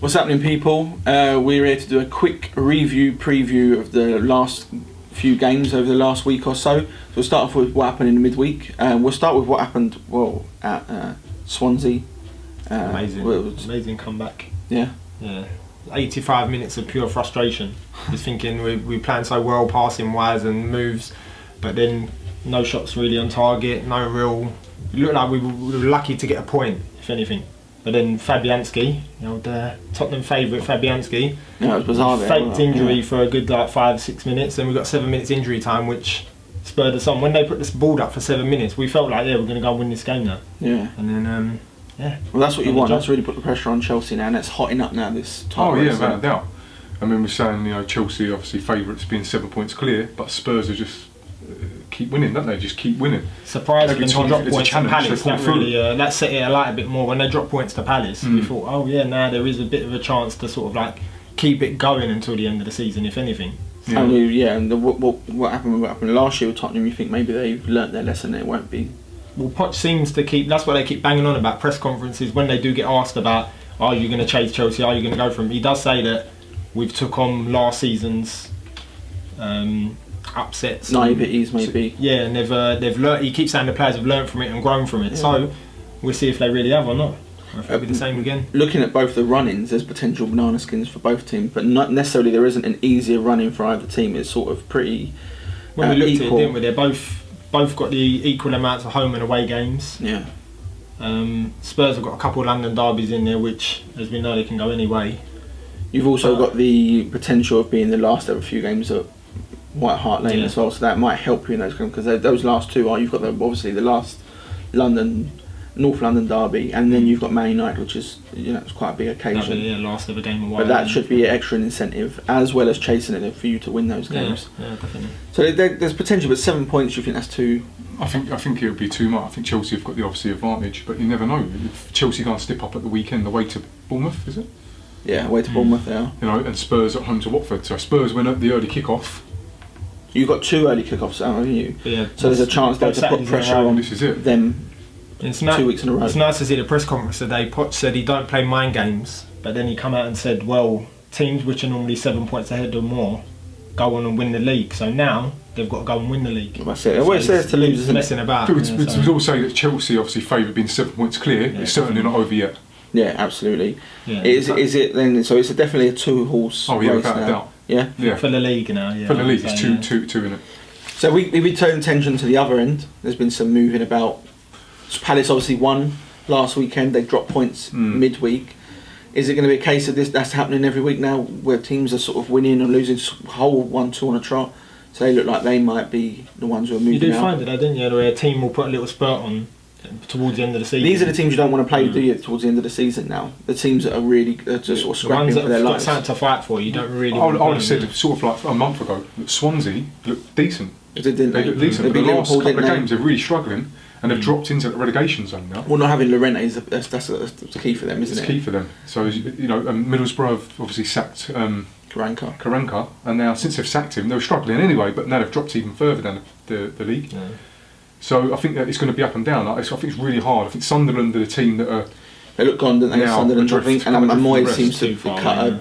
What's happening, people? We're here to do a quick preview of the last few games over the last week or so. So we'll start off with what happened in the midweek. We'll start with what happened, at Swansea. Amazing comeback. Yeah. 85 minutes of pure frustration. Just thinking we planned so well, passing wise and moves, but then no shots really on target, no real. It looked like we were lucky to get a point, if anything. But then Fabianski, the Tottenham favourite Fabianski, it was bizarre. Faked injury for a good 5-6 minutes, and we got 7 minutes injury time, which spurred us on. When they put this ball up for 7 minutes, we felt like we're going to go and win this game now. Yeah. And then Well, that's what you want. That's really put the pressure on Chelsea now, and it's hotting up now. This time. Without a doubt. I mean, we're saying Chelsea obviously favourites being 7 points clear, but Spurs are just keep winning, don't they? Just keep winning. Surprised every them time to drop points to Palace. That set it alight a bit more. When they dropped points to Palace, we thought, now there is a bit of a chance to sort of keep it going until the end of the season, if anything. Yeah. And what happened last year with Tottenham? You think maybe they've learnt their lesson? It won't be. Well, Poch seems to keep. That's what they keep banging on about press conferences when they do get asked about, are you going to chase Chelsea? Are you going to go for him? He does say that we've took on last season's upsets, naiveties, maybe. And they've learnt. He keeps saying the players have learnt from it and grown from it. Yeah. So we'll see if they really have or not. Or if it'll be the same again. Looking at both the run-ins, there's potential banana skins for both teams, but not necessarily. There isn't an easier run-in for either team. It's sort of pretty. When we looked equal. at it, didn't we? They're both got the equal amounts of home and away games. Yeah. Spurs have got a couple of London derbies in there, which, as we know, they can go any way. You've also got the potential of being the last of a few games at White Hart Lane as well, so that might help you in those games, because those last two you've got obviously the last North London derby, and then you've got Man United, which is it's quite a big occasion. Last ever game away. But that should be an extra incentive, as well as chasing it for you to win those games. Yeah, definitely. So there's potential, but 7 points, you think that's too? I think it would be too much. I think Chelsea have got the obviously advantage, but you never know. If Chelsea can't step up at the weekend, away to Bournemouth, is it? Yeah, away to Bournemouth, yeah. And Spurs at home to Watford. So Spurs win at the early kick-off. You've got 2 early kick-offs, haven't you? Yeah. So there's a chance there to put pressure on them. It's 2 weeks in a row. It's nice to see the press conference today. Poch said he don't play mind games, but then he come out and said, well, teams which are normally 7 points ahead or more go on and win the league. So now they've got to go and win the league. Well, that's it. Well, it's theirs to lose, isn't it? Messing about. We'd all say that Chelsea obviously favourite being 7 points clear. It's certainly not over yet. Yeah, absolutely. Yeah. Is it then? So it's definitely a 2-horse race without a doubt. Yeah. For the league now. Yeah. For the league, it's two in it. So we turn attention to the other end. There's been some moving about. Palace obviously won last weekend. They dropped points midweek. Is it going to be a case of that's happening every week now, where teams are sort of winning and losing whole 1-2 on a trot? So they look like they might be the ones who are moving out. You do find it, didn't you? Where a team will put a little spurt on towards the end of the season. These are the teams you don't want to play, do you? Towards the end of the season now, the teams that are really just sort of scrapping for their lives. The ones that have got something to fight for, you don't really. I would have said sort of like a month ago that Swansea looked decent. They looked decent. But the last couple of games they're really struggling, and they've dropped into the relegation zone now. Well, not having Llorente is that's key for them, isn't it? It's key for them. So Middlesbrough have obviously sacked Karanka, and now since they've sacked him, they were struggling anyway, but now they've dropped even further down the league. Yeah. So I think that it's going to be up and down. I think it's really hard. I think Sunderland are the team that are. They look gone, don't they? Yeah, Sunderland, I think, and Moyes seems to cut a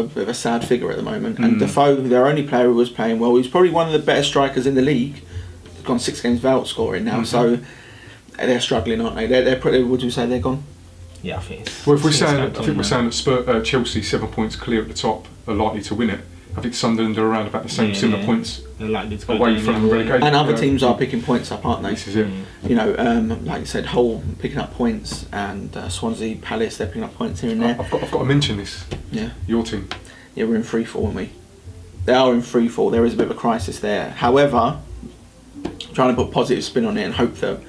bit of a sad figure at the moment. And Defoe, their only player who was playing well, he's probably one of the better strikers in the league. He's gone 6 games without scoring now, so they're struggling, aren't they? They're pretty. Would you say they're gone? Yeah, I think. It's, well, if we're saying, I think we're saying that Chelsea 7 points clear at the top are likely to win it. I think Sunderland are around about the same similar points away from relegation. And other teams are picking points up, aren't they? This is it. Like you said, Hull picking up points, and Swansea, Palace, they're picking up points here and there. I've got to mention this. Yeah. Your team. Yeah, we're in free fall, aren't we? They are in free fall. There is a bit of a crisis there. However, trying to put positive spin on it and hope that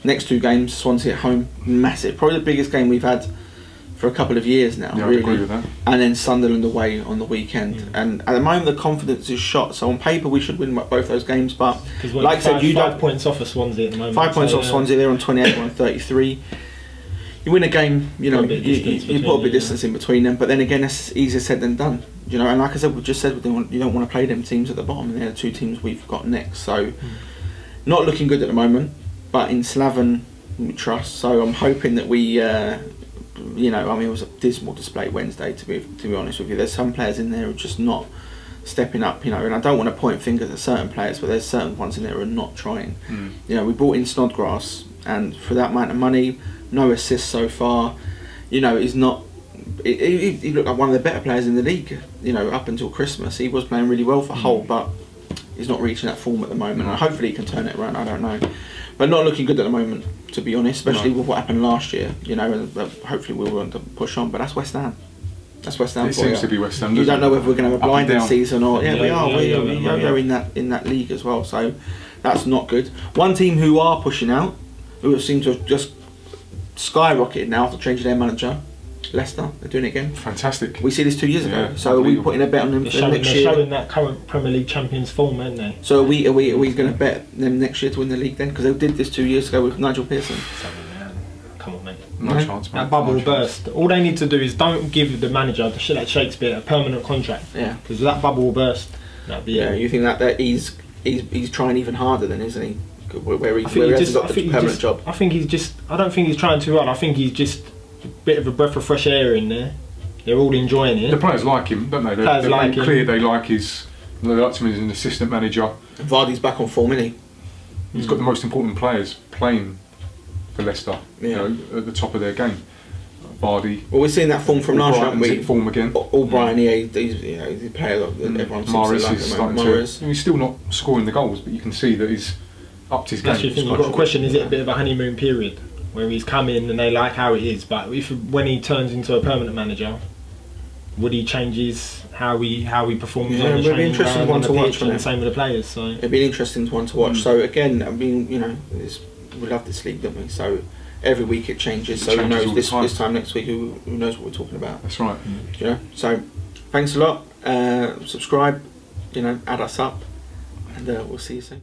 next 2 games, Swansea at home, massive, probably the biggest game we've had for a couple of years now. Yeah, really. I agree with that. And then Sunderland away on the weekend. And at the moment the confidence is shot, so on paper we should win both those games, but like I said, you don't 5 points off of Swansea at the moment. 5 points off Swansea, they're on 28, we're on 33. You win a game, you put a bit of distance in between them, but then again it's easier said than done. And like I said, we just said you don't want to play them teams at the bottom, and they're the 2 teams we've got next. So not looking good at the moment, but in Slaven we trust. So I'm hoping that we you know, I mean, it was a dismal display Wednesday. To be honest with you, there's some players in there who are just not stepping up. You know, and I don't want to point fingers at certain players, but there's certain ones in there who are not trying. You know, we brought in Snodgrass, and for that amount of money, no assists so far. You know, he's not. He looked like one of the better players in the league. You know, up until Christmas, he was playing really well for Hull, but he's not reaching that form at the moment. And hopefully, he can turn it around. I don't know, but not looking good at the moment, to be honest. Especially with what happened last year. You know, and hopefully we'll want to push on. But that's West Ham. That's West Ham. It seems to be West Ham. You don't know whether we're going to have a blinding season or we are. We're in that league as well. So that's not good. One team who are pushing out, who seem to have just skyrocketed now after changing their manager. Leicester, they're doing it again. Fantastic. We see this 2 years ago, so we putting a bet on them for next year. They're showing that current Premier League champions form, aren't they? So are we going to bet them next year to win the league then? Because they did this 2 years ago with Nigel Pearson. Come on, mate. No chance, mate. That bubble No burst. All they need to do is don't give the manager, like Shakespeare, a permanent contract. Yeah. Because that bubble will burst. That'd be it. You think that he's trying even harder then, isn't he? Where he hasn't got the permanent job. I don't think he's trying too hard. I think he's just a bit of a breath of fresh air in there. They're all enjoying it. The players like him, don't they? They're like clear they like him as an assistant manager. Vardy's back on form, isn't he? He's got the most important players playing for Leicester, you know, at the top of their game. Vardy. Well, we're seeing that form from last year, haven't we? Form again. O'Brien, he's a player that everyone seems Morris to like. is starting to. He's still not scoring the goals, but you can see that he's upped his game. That's your thing. You've got to question: is it a bit of a honeymoon period where he's come in and they like how it is, but when he turns into a permanent manager, would he change how he performs on the training ground, on the pitch, and the same with the players? So it'd be an interesting one to watch. So again, I mean, you know, we love this league, don't we? So every week it changes. So who knows this time next week? Who knows what we're talking about? That's right. You know. So thanks a lot. Subscribe. You know, add us up, and we'll see you soon.